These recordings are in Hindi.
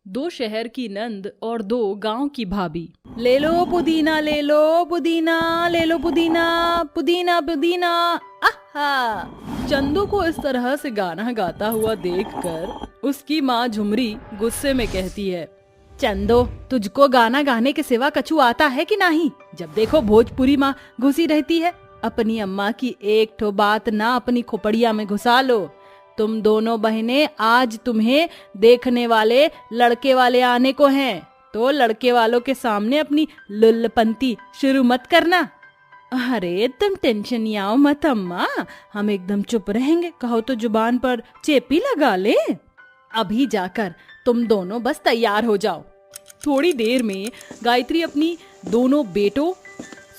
दो शहर की नंद और दो गांव की भाभी। ले लो पुदीना, ले लो पुदीना, ले लो पुदीना, पुदीना पुदीना। आहा! चंदू को इस तरह से गाना गाता हुआ देखकर उसकी माँ झुमरी गुस्से में कहती है, चंदो, तुझको गाना गाने के सिवा कछु आता है कि नहीं? जब देखो भोजपुरी माँ घुसी रहती है। अपनी अम्मा की एक ठो बात ना अपनी खोपड़िया में घुसा लो। तुम दोनों बहनें, आज तुम्हें देखने वाले लड़के वाले आने को हैं, तो लड़के वालों के सामने अपनी लुल्लपंती शुरू मत करना। अरे तुम टेंशन याओ मत अम्मा, हम एकदम चुप रहेंगे। कहो तो जुबान पर चेपी लगा ले। अभी जाकर तुम दोनों बस तैयार हो जाओ। थोड़ी देर में गायत्री अपनी दोनों बेटों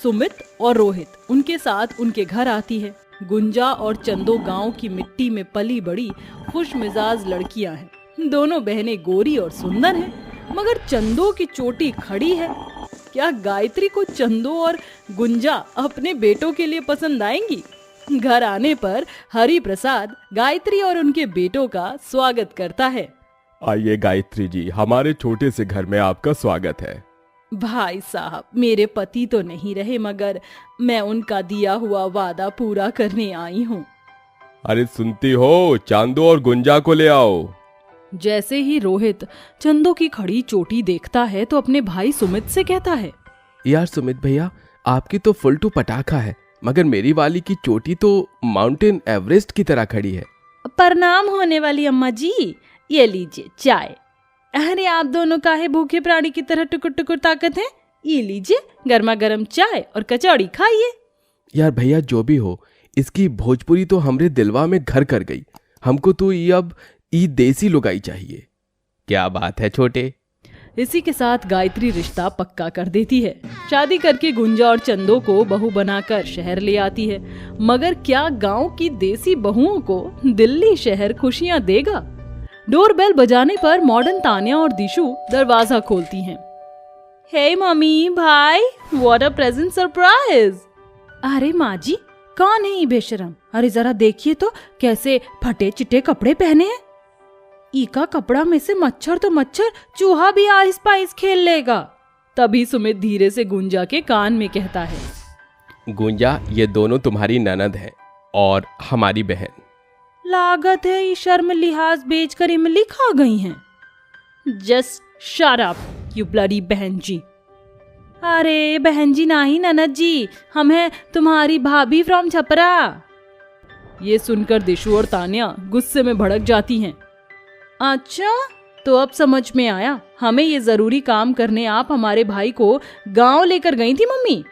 सुमित और रोहित उनके साथ उनके घर आती है। गुंजा और चंदो गांव की मिट्टी में पली बड़ी खुश मिजाज लड़कियां हैं। दोनों बहनें गोरी और सुंदर हैं, मगर चंदो की चोटी खड़ी है। क्या गायत्री को चंदो और गुंजा अपने बेटों के लिए पसंद आएंगी? घर आने पर हरि प्रसाद गायत्री और उनके बेटों का स्वागत करता है। आइए गायत्री जी, हमारे छोटे से घर में आपका स्वागत है। भाई साहब, मेरे पति तो नहीं रहे, मगर मैं उनका दिया हुआ वादा पूरा करने आई हूँ। अरे सुनती हो, चांदो और गुंजा को ले आओ। जैसे ही रोहित चंदो की खड़ी चोटी देखता है तो अपने भाई सुमित से कहता है, यार सुमित भैया, आपकी तो फुल टू पटाखा है, मगर मेरी वाली की चोटी तो माउंटेन एवरेस्ट की तरह खड़ी है। प्रणाम होने वाली अम्मा जी, ये लीजिए चाय। अरे आप दोनों काहे भूखे प्राणी की तरह टुकुर टुकुर ताकत हैं? ये लीजिए गर्मा गर्म चाय और कचौड़ी खाइए। यार भैया, जो भी हो, इसकी भोजपुरी तो हमरे दिलवा में घर कर गई। हमको तो ये अब देसी लुगाई चाहिए। क्या बात है छोटे। इसी के साथ गायत्री रिश्ता पक्का कर देती है। शादी करके गुंजा और चंदो को बहू बनाकर शहर ले आती है। मगर क्या गांव की देसी बहुओं को दिल्ली शहर खुशियां देगा? डोरबेल बजाने पर मॉडर्न तान्या और दिशु दरवाजा खोलती हैं। हे मम्मी, भाई, व्हाट अ प्रेजेंट सरप्राइज। अरे माँ जी, कौन है ये बेशरम? अरे जरा देखिए तो कैसे फटे चिटे कपड़े पहने हैं। इका कपड़ा में से मच्छर तो मच्छर, चूहा भी आहिस पाहिस खेल लेगा। तभी सुमित धीरे से गुंजा के कान में कहता है, गुंजा, ये दोनों तुम्हारी ननद हैं और हमारी बहन। लागत है ये शर्म लिहाज बेचकर इमली खा गई हैं। Just shut up you bloody बहन जी। अरे बहन जी नहीं ननद जी, हम हैं तुम्हारी भाभी फ्रॉम छपरा। ये सुनकर दिशु और तान्या गुस्से में भड़क जाती हैं। अच्छा, तो अब समझ में आया, हमें ये जरूरी काम करने आप हमारे भाई को गांव लेकर गई थी मम्मी।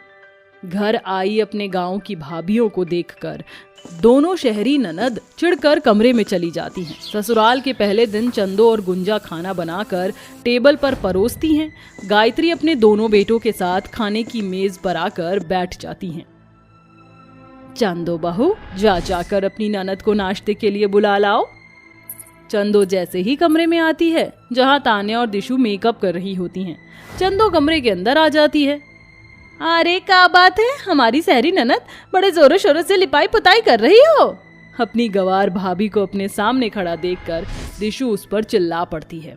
घर आई अपने गांव की भाभियों को देखकर दोनों शहरी ननद चिढ़कर कमरे में चली जाती हैं। ससुराल के पहले दिन चंदो और गुंजा खाना बनाकर टेबल पर परोसती हैं। गायत्री अपने दोनों बेटों के साथ खाने की मेज पर आकर बैठ जाती हैं। चंदो बहू, जाकर अपनी ननद को नाश्ते के लिए बुला लाओ। चंदो जैसे ही कमरे में आती है जहां तान्या और दिशु मेकअप कर रही होती हैं, चंदो कमरे के अंदर आ जाती है। अरे क्या बात है, हमारी सहरी ननद बड़े जोरों शोरों से लिपाई पुताई कर रही हो। अपनी गवार भाभी को अपने सामने खड़ा देखकर दिशु उस पर चिल्ला पड़ती है।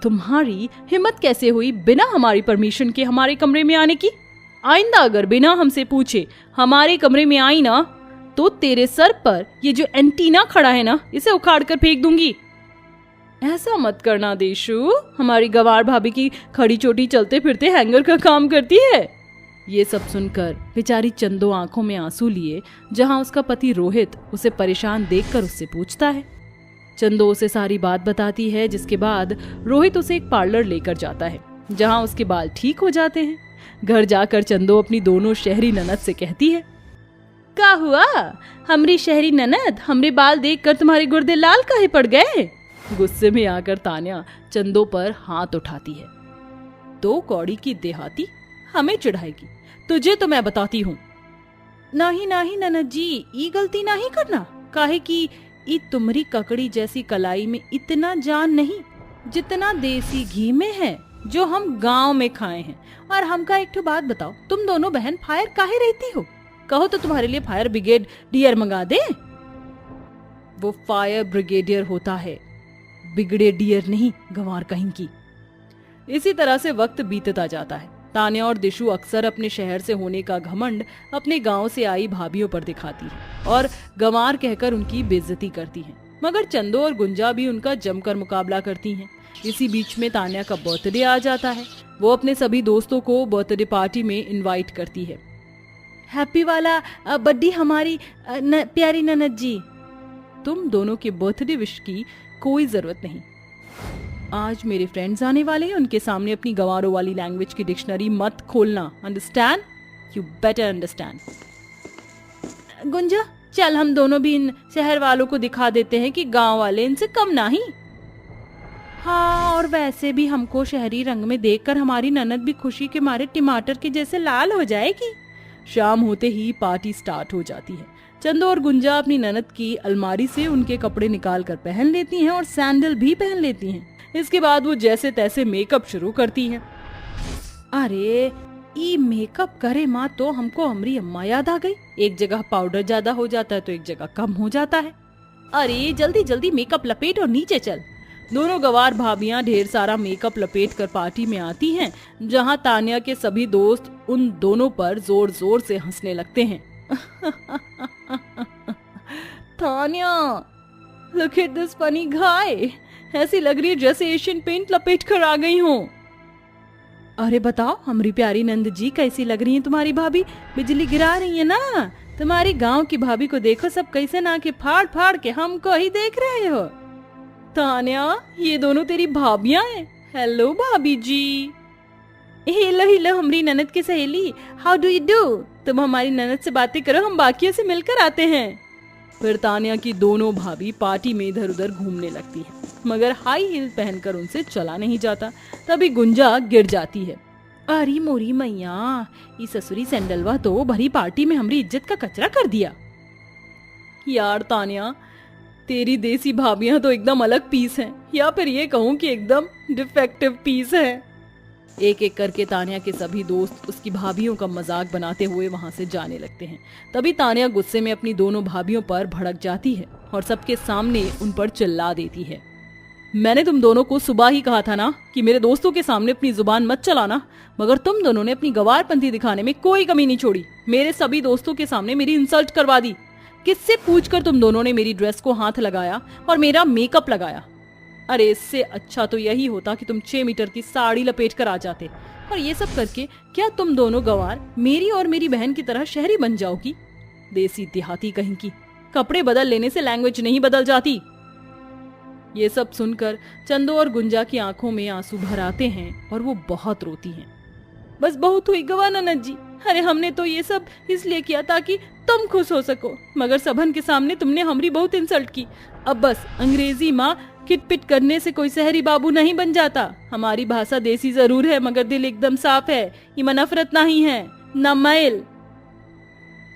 तुम्हारी हिम्मत कैसे हुई बिना हमारी परमिशन के हमारे कमरे में आने की? आइंदा अगर बिना हमसे पूछे हमारे कमरे में आई ना, तो तेरे सर पर ये जो एंटीना खड़ा है ना, इसे उखाड़ कर फेंक दूंगी। ऐसा मत करना दिशु, हमारी गवार भाभी की खड़ी चोटी चलते फिरते हैंगर का काम करती है। ये सब सुनकर बेचारी चंदो आंखों में आंसू लिए जहां उसका पति रोहित उसे परेशान देखकर उससे पूछता है। चंदो उसे सारी बात बताती है, जिसके बाद रोहित उसे एक पार्लर लेकर जाता है जहां उसके बाल ठीक हो जाते हैं। घर जाकर चंदो अपनी दोनों शहरी ननद से कहती है, क्या हुआ हमरी शहरी ननद, हमरे बाल देखकर तुम्हारे गुर्दे लाल काहे पड़ गए? गुस्से में आकर तान्या चंदो पर हाथ उठाती है। तो कौड़ी की देहाती हमें चिढ़ाएगी, तुझे तो मैं बताती हूँ। नहीं नहीं ननद जी, ये गलती नहीं करना। काहे कि ई तुम्हारी ककड़ी जैसी कलाई में इतना जान नहीं जितना देसी घी में है, जो हम गांव में खाए हैं। और हमका एक ठो बात बताओ, तुम दोनों बहन फायर काहे रहती हो? कहो तो तुम्हारे लिए फायर ब्रिगेड डियर मंगा दे। वो फायर ब्रिगेडियर होता है बिगड़े डियर नहीं, गंवार कहीं की। इसी तरह से वक्त बीतता जाता है। तान्या और दिशु अक्सर अपने शहर से होने का घमंड अपने गांव से आई भाभियों पर दिखाती है और गंवार कहकर उनकी बेइज्जती करती है, मगर चंदो और गुंजा भी उनका जमकर मुकाबला करती हैं। इसी बीच में तान्या का बर्थडे आ जाता है। वो अपने सभी दोस्तों को बर्थडे पार्टी में इनवाइट करती है। हैप्पी वाला बर्थडे हमारी प्यारी ननद जी। तुम दोनों के बर्थडे विश की कोई जरूरत नहीं। आज मेरे फ्रेंड्स आने वाले हैं, उनके सामने अपनी गंवारों वाली लैंग्वेज की डिक्शनरी मत खोलना। Understand? You better understand. Gunja, चल हम दोनों भी इन शहर वालों को दिखा देते हैं कि गांव वाले इनसे कम नहीं। हाँ, और वैसे भी हमको शहरी रंग में देखकर हमारी ननद भी खुशी के मारे टमाटर के जैसे लाल हो जाएगी। शाम होते ही पार्टी स्टार्ट हो जाती है। चंदो और गुंजा अपनी ननद की अलमारी से उनके कपड़े निकाल कर पहन लेती हैं और सैंडल भी पहन लेती हैं। इसके बाद वो जैसे तैसे मेकअप शुरू करती हैं। अरे ई मेकअप करे माँ तो हमको हमारी अम्मा याद आ गई। एक जगह पाउडर ज्यादा हो जाता है तो एक जगह कम हो जाता है। अरे जल्दी जल्दी मेकअप लपेट और नीचे चल। दोनों गंवार भाभियां ढेर सारा मेकअप लपेट कर पार्टी में आती हैं, जहां तान्या के सभी दोस्त उन दोनों पर जोर जोर से हंसने लगते हैं। Tanya, look at this funny guy. ऐसी लग रही है जैसे एशियन पेंट लपेट कर आ गई हूँ। अरे बताओ हमारी प्यारी नंद जी, कैसी लग रही है तुम्हारी भाभी? बिजली गिरा रही है ना। तुम्हारी गांव की भाभी को देखो, सब कैसे ना के फाड़ फाड़ के हमको ही देख रहे हो। तान्या, ये दोनों तेरी भाभियां हैं। हेलो भाभी जी। हेलो हेलो हमारी ननद की सहेली, हाउ डू यू डू? तुम हमारी ननद से बातें करो, हम बाकियों से मिलकर आते हैं। फिर तान्या की दोनों भाभी पार्टी में इधर उधर घूमने लगती है, मगर हाई हील पहनकर उनसे चला नहीं जाता। तभी गुंजा गिर जाती है। अरे मोरी मैया, इस ससुरी सैंडलवा तो भरी पार्टी में हमारी इज्जत का कचरा कर दिया। यार तान्या, तेरी देसी भाभियां तो एकदम अलग पीस हैं, या फिर ये कहूँ कि एकदम डिफेक्टिव पीस है। एक एक करके तान्या के सभी दोस्त उसकी भाभियों का मजाक बनाते हुए वहां से जाने लगते हैं। तभी तान्या गुस्से में अपनी दोनों भाभियों पर भड़क जाती है और सबके सामने उन पर चिल्ला देती है। मैंने तुम दोनों को सुबह ही कहा था ना कि मेरे दोस्तों के सामने अपनी जुबान मत चलाना, मगर तुम दोनों ने अपनी गंवारपंथी दिखाने में कोई कमी नहीं छोड़ी। मेरे सभी दोस्तों के सामने मेरी इंसल्ट करवा दी। किससे पूछकर तुम दोनों ने मेरी ड्रेस को हाथ लगाया और मेरा मेकअप लगाया? अरे इससे अच्छा तो यही होता कि तुम 6 मीटर की साड़ी लपेट कर आ जाते। और ये सब करके क्या तुम दोनों गंवार मेरी और मेरी बहन की तरह शहरी बन जाओगी? देसी देहाती कहीं की। कपड़े बदल लेने से लैंग्वेज नहीं बदल जाती। ये सब सुनकर चंदो और गुंजा की आंखों में आंसू भर आते हैं और वो बहुत रोती हैं। बस बहुत हुई गवा ननद जी। अरे हमने तो ये सब इसलिए किया ताकि तुम खुश हो सको, मगर सबन के सामने तुमने हमारी बहुत इंसल्ट की। अब बस अंग्रेजी माँ किटपिट करने से कोई शहरी बाबू नहीं बन जाता। हमारी भाषा देसी जरूर है, मगर दिल एकदम साफ है। इमा नफरत नहीं है, न मैल।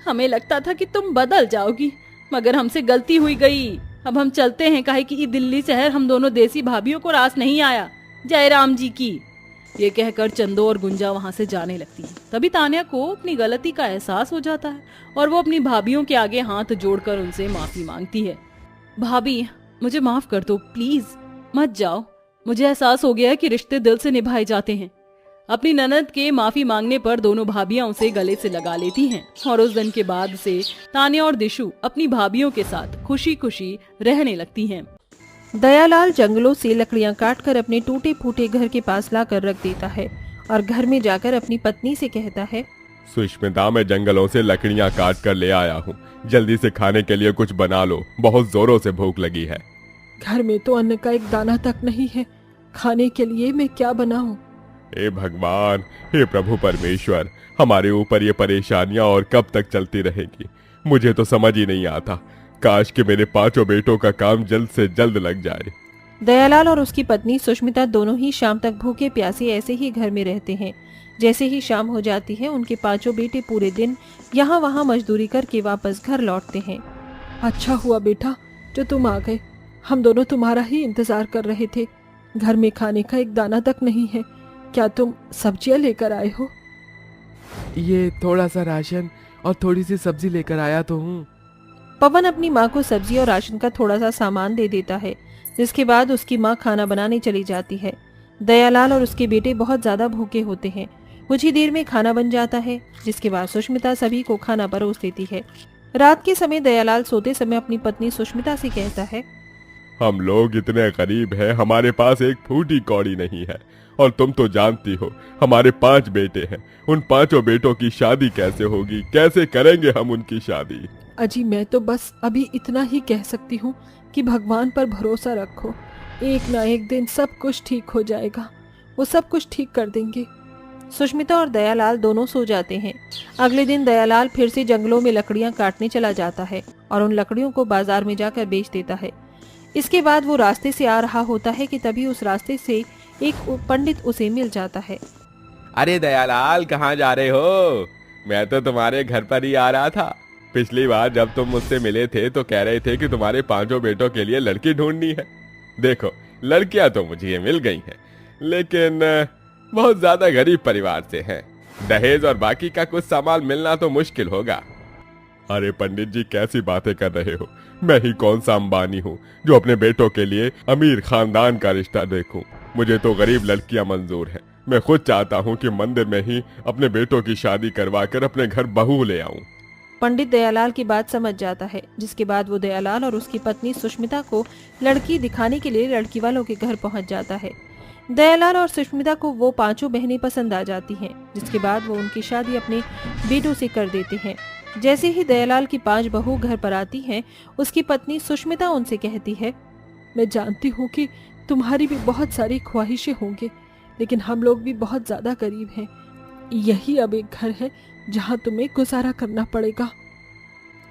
हमें लगता था कि तुम बदल जाओगी, मगर हमसे गलती हुई गई। अब हम चलते हैं, काहे कि दिल्ली शहर हम दोनों देसी भाभियों को रास नहीं आया। जय राम जी की। ये कहकर चंदो और गुंजा वहां से जाने लगती है। तभी तान्या को अपनी गलती का एहसास हो जाता है और वो अपनी भाभियों के आगे हाथ जोड़कर उनसे माफी मांगती है। भाभी, मुझे माफ कर दो प्लीज, मत जाओ। मुझे एहसास हो गया है कि रिश्ते दिल से निभाए जाते हैं। अपनी ननद के माफी मांगने पर दोनों भाभियां उसे गले से लगा लेती हैं और उस दिन के बाद से तान्या और दिशु अपनी भाभियों के साथ खुशी खुशी रहने लगती हैं। दयालाल जंगलों से लकड़ियां काटकर अपने टूटे फूटे घर के पास लाकर रख देता है और घर में जाकर अपनी पत्नी से कहता है, सुष्मिता, मैं जंगलों से लकड़ियां काट कर ले आया हूँ। जल्दी से खाने के लिए कुछ बना लो, बहुत जोरों से भूख लगी है। घर में तो अन्न का एक दाना तक नहीं है, खाने के लिए मैं क्या बनाऊं? हे भगवान, हे प्रभु परमेश्वर, हमारे ऊपर ये परेशानियां और कब तक चलती रहेगी? मुझे तो समझ ही नहीं आता। काश कि मेरे 5 बेटों का काम जल्द से जल्द लग जाए। दयालाल और उसकी पत्नी सुष्मिता दोनों ही शाम तक भूखे प्यासे ऐसे ही घर में रहते हैं। जैसे ही शाम हो जाती है, उनके 5 बेटे पूरे दिन यहाँ वहाँ मजदूरी करके वापस घर लौटते हैं। अच्छा हुआ बेटा जो तुम आ गए, हम दोनों तुम्हारा ही इंतजार कर रहे थे। घर में खाने का एक दाना तक नहीं है, क्या तुम सब्जियां लेकर आए हो? ये थोड़ा सा राशन और थोड़ी सी सब्जी लेकर आया तो हूँ। पवन अपनी माँ को सब्जी और राशन का थोड़ा सा सामान दे देता है, जिसके बाद उसकी माँ खाना बनाने चली जाती है। दयालाल और उसके बेटे बहुत ज्यादा भूखे होते हैं। कुछ ही देर में खाना बन जाता है, जिसके बाद सुष्मिता सभी को खाना परोस देती है। रात के समय दयालाल सोते समय अपनी पत्नी सुष्मिता से कहता है, हम लोग इतने गरीब हैं, हमारे पास एक फूटी कौड़ी नहीं है। और तुम तो जानती हो हमारे 5 बेटे हैं। उन 5 बेटों की शादी कैसे होगी? कैसे करेंगे हम उनकी शादी? अजी मैं तो बस अभी इतना ही कह सकती हूँ कि भगवान पर भरोसा रखो, एक ना एक दिन सब कुछ ठीक हो जाएगा, वो सब कुछ ठीक कर देंगे। सुष्मिता और दयालाल दोनों सो जाते हैं। अगले दिन दयालाल फिर से जंगलों में लकड़ियां काटने चला जाता है और उन लकड़ियों को बाजार में जाकर बेच देता है। इसके बाद वो रास्ते से आ रहा होता है कि तभी उस रास्ते से एक पंडित उसे मिल जाता है। अरे दयालाल, कहाँ जा रहे हो? मैं तो तुम्हारे घर पर ही आ रहा था। पिछली बार जब तुम मुझसे मिले थे तो कह रहे थे कि तुम्हारे 5 बेटों के लिए लड़की ढूंढनी है। देखो, लड़कियां तो मुझे मिल गई हैं, लेकिन बहुत ज्यादा गरीब परिवार से हैं। दहेज और बाकी का कुछ सामान मिलना तो मुश्किल होगा। अरे पंडित जी, कैसी बातें कर रहे हो? मैं ही कौन सा अंबानी हूँ जो अपने बेटों के लिए अमीर खानदान का रिश्ता देखूं? मुझे तो गरीब लड़कियां मंजूर हैं। मैं खुद चाहता हूँ कि मंदिर में ही अपने बेटों की शादी करवाकर अपने घर बहू ले आऊं। पंडित दयालाल की बात समझ जाता है, जिसके बाद वो दयालाल और उसकी पत्नी सुष्मिता को लड़की दिखाने के लिए लड़की वालों के घर पहुंच जाता है। दयालाल और सुष्मिता को वो 5 बहनें पसंद आ जाती हैं, जिसके बाद वो उनकी शादी अपने बेटों से कर देते हैं। जैसे ही दयालाल की 5 बहू घर पर आती हैं, उसकी पत्नी सुष्मिता उनसे कहती है, मैं जानती हूँ कि तुम्हारी भी बहुत सारी ख्वाहिशें होंगी, लेकिन हम लोग भी बहुत ज्यादा गरीब हैं। यही अब एक घर है जहाँ तुम्हें गुजारा करना पड़ेगा।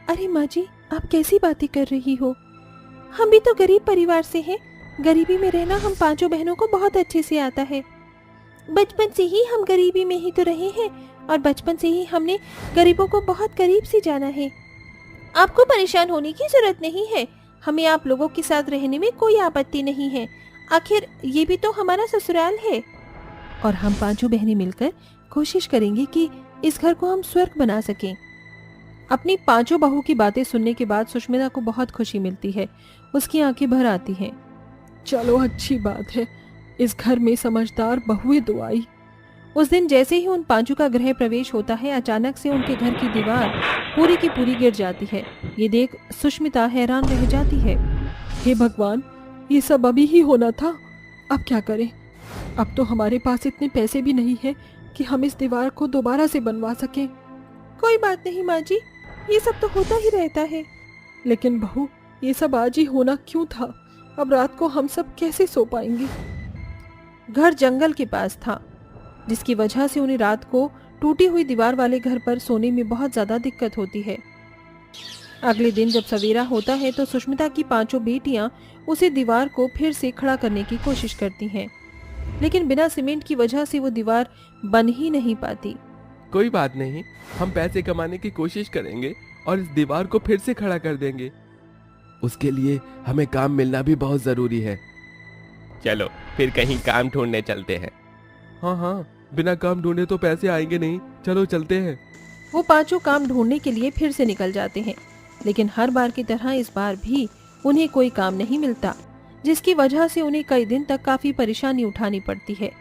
अरे माँ जी, आप कैसी बातें कर रही हो? हम भी तो गरीब परिवार से हैं। गरीबी में रहना हम 5 बहनों को बहुत अच्छे से आता है। बचपन से ही हम गरीबी में ही तो रहे हैं और बचपन से ही हमने गरीबों को बहुत करीब से जाना है। आपको परेशान होने की जरूरत नहीं है। हमें आप लोगों के साथ रहने में कोई आपत्ति नहीं है। आखिर ये भी तो हमारा ससुराल है और हम 5 बहनें मिलकर कोशिश करेंगे कि इस घर को हम स्वर्ग बना सकें। अपनी 5 बहू की बातें सुनने के बाद सुष्मिता को बहुत खुशी मिलती है। उसकी आंखें भर आती हैं। चलो अच्छी बात है, इस घर में समझदार बहुएं तो आई। उस दिन जैसे ही उन 5 का गृह प्रवेश होता है, अचानक से उनके घर की दीवार पूरी की पूरी गिर जाती है। ये देख सुष्मिता हैरान रह जाती है। हे भगवान, ये सब अभी ही होना था। अब क्या करें? अब तो हमारे पास इतने पैसे भी नहीं है कि हम इस दीवार को दोबारा से बनवा सकें। कोई बात नहीं माँ जी, ये सब तो होता ही रहता है। लेकिन बहू, ये सब आज ही होना क्यों था? अब रात को हम सब कैसे सो पाएंगे? घर जंगल के पास था, जिसकी वजह से उन्हें रात को टूटी हुई दीवार वाले घर पर सोने में बहुत ज्यादा दिक्कत होती है। अगले दिन जब सवेरा होता है तो सुष्मिता की 5 बेटियां उसे दीवार को फिर से खड़ा करने की कोशिश करती हैं, लेकिन बिना सीमेंट की वजह से वो दीवार बन ही नहीं पाती। कोई बात नहीं, हम पैसे कमाने की कोशिश करेंगे और इस दीवार को फिर से खड़ा कर देंगे। उसके लिए हमें काम मिलना भी बहुत जरूरी है। चलो फिर कहीं काम ढूंढने चलते हैं। हाँ हाँ, बिना काम ढूंढे तो पैसे आएंगे नहीं। चलो चलते हैं। वो 5 काम ढूंढने के लिए फिर से निकल जाते हैं, लेकिन हर बार की तरह इस बार भी उन्हें कोई काम नहीं मिलता, जिसकी वजह से उन्हें कई दिन तक काफी परेशानी उठानी पड़ती है।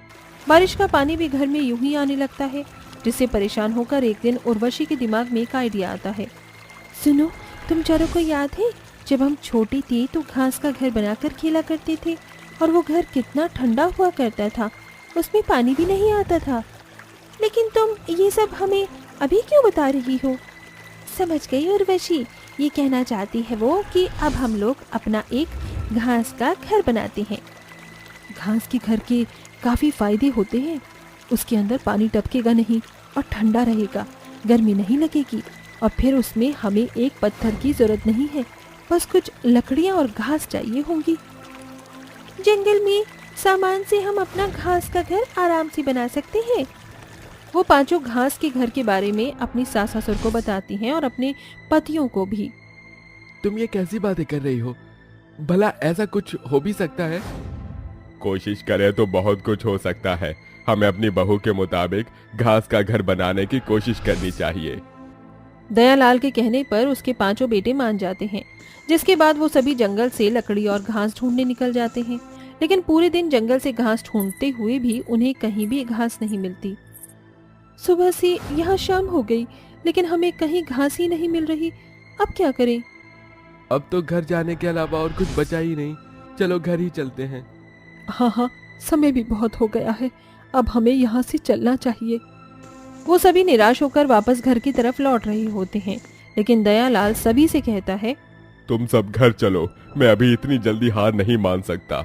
बारिश का पानी भी घर में यूं ही आने लगता है, जिससे परेशान होकर एक दिन उर्वशी के दिमाग में एक आइडिया आता है। सुनो, तुम चारों को याद है जब हम छोटे थे तो घास का घर बनाकर खेला करते थे और वो घर कितना ठंडा हुआ करता था, उसमें पानी भी नहीं आता था। लेकिन तुम ये सब हमें अभी क्यों बता रही हो? समझ गई उर्वशी, ये कहना चाहती है वो कि अब हम लोग अपना एक घास का घर बनाते हैं। घास के घर के काफी फायदे होते हैं। उसके अंदर पानी टपकेगा नहीं और ठंडा रहेगा, गर्मी नहीं लगेगी, और फिर उसमें हमें एक पत्थर की जरूरत नहीं है, बस कुछ लकड़ियाँ और घास चाहिए होंगी। जंगल में सामान से हम अपना घास का घर आराम से बना सकते हैं। वो 5 घास के घर के बारे में अपनी सास ससुर को बताती हैं और अपने पतियों को भी। तुम ये कैसी बातें कर रही हो? भला ऐसा कुछ हो भी सकता है? कोशिश करें तो बहुत कुछ हो सकता है। हमें अपनी बहू के मुताबिक घास का घर बनाने की कोशिश करनी चाहिए। दयालाल के कहने पर उसके पांचों बेटे मान जाते हैं, जिसके बाद वो सभी जंगल से लकड़ी और घास ढूंढने निकल जाते हैं। लेकिन पूरे दिन जंगल से घास ढूंढते हुए भी उन्हें कहीं भी घास नहीं मिलती। सुबह से यहाँ शाम हो गई, लेकिन हमें कहीं घास ही नहीं मिल रही। अब क्या करें? अब तो घर जाने के अलावा और कुछ बचा ही नहीं। चलो घर ही चलते हैं। हाँ, समय भी बहुत हो गया है, अब हमें यहाँ से चलना चाहिए। वो सभी निराश होकर वापस घर की तरफ लौट रहे होते हैं, लेकिन दयालाल सभी से कहता है, तुम सब घर चलो, मैं अभी इतनी जल्दी हार नहीं मान सकता।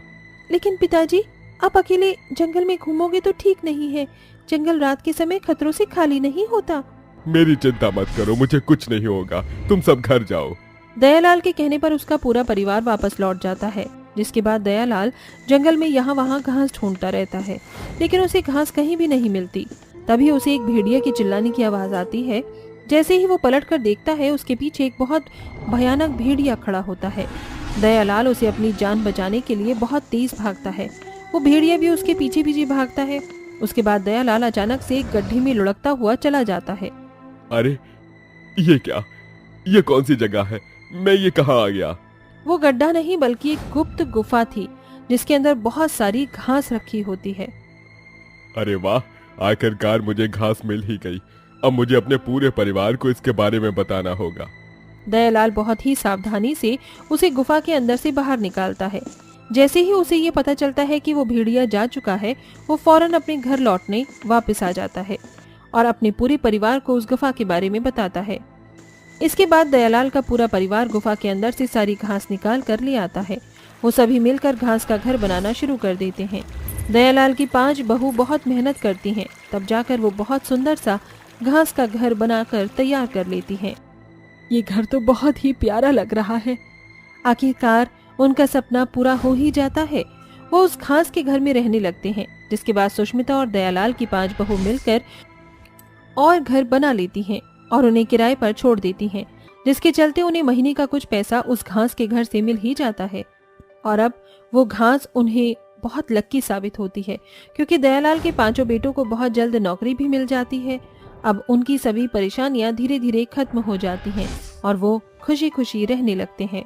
लेकिन पिताजी, आप अकेले जंगल में घूमोगे तो ठीक नहीं है। जंगल रात के समय खतरों से खाली नहीं होता। मेरी चिंता मत करो, मुझे कुछ नहीं होगा, तुम सब घर जाओ। दयालाल के कहने पर उसका पूरा परिवार वापस लौट जाता है, जिसके बाद दयालाल जंगल में यहाँ वहाँ घास ढूंढता रहता है, लेकिन उसे घास कहीं भी नहीं मिलती। तभी उसे एक भेड़िया की चिल्लाने की आवाज आती है। जैसे ही वो पलटकर देखता है, उसके पीछे एक बहुत भयानक भेड़िया खड़ा होता है। दयालाल उसे अपनी जान बचाने के लिए बहुत तेज भागता है। वो भेड़िया भी उसके पीछे पीछे भागता है। उसके बाद दयालाल अचानक से एक गड्ढे में लुढ़कता हुआ चला जाता है। अरे ये क्या, ये कौन सी जगह है? मैं ये कहाँ आ गया? वो गड्ढा नहीं बल्कि एक गुप्त गुफा थी, जिसके अंदर बहुत सारी घास रखी होती है। अरे वाह, आखिरकार मुझे घास मिल ही गई। अब मुझे अपने पूरे परिवार को इसके बारे में बताना होगा। दयालाल बहुत ही सावधानी से उसे गुफा के अंदर से बाहर निकालता है। जैसे ही उसे ये पता चलता है कि वो भेड़िया जा चुका है, वो फौरन अपने घर लौटने वापस आ जाता है और अपने पूरे परिवार को उस गुफा के बारे में बताता है। इसके बाद दयालाल का पूरा परिवार गुफा के अंदर से सारी घास निकाल कर ले आता है। वो सभी मिलकर घास का घर बनाना शुरू कर देते हैं। दयालाल की 5 बहू बहुत मेहनत करती हैं, तब जाकर वो बहुत सुंदर सा घास का घर बनाकर तैयार कर लेती हैं। ये घर तो बहुत ही प्यारा लग रहा है। आखिरकार उनका सपना पूरा हो ही जाता है। वो उस घास के घर में रहने लगते हैं, जिसके बाद सुष्मिता और दयालाल की 5 बहू मिलकर और घर बना लेती हैं और उन्हें किराए पर छोड़ देती हैं, जिसके चलते उन्हें महीने का कुछ पैसा उस घास के घर से मिल ही जाता है। और अब वो घास उन्हें बहुत लक्की साबित होती है, क्योंकि दयालाल के 5 बेटों को बहुत जल्द नौकरी भी मिल जाती है। अब उनकी सभी परेशानियां धीरे धीरे खत्म हो जाती हैं और वो खुशी खुशी रहने लगते हैं।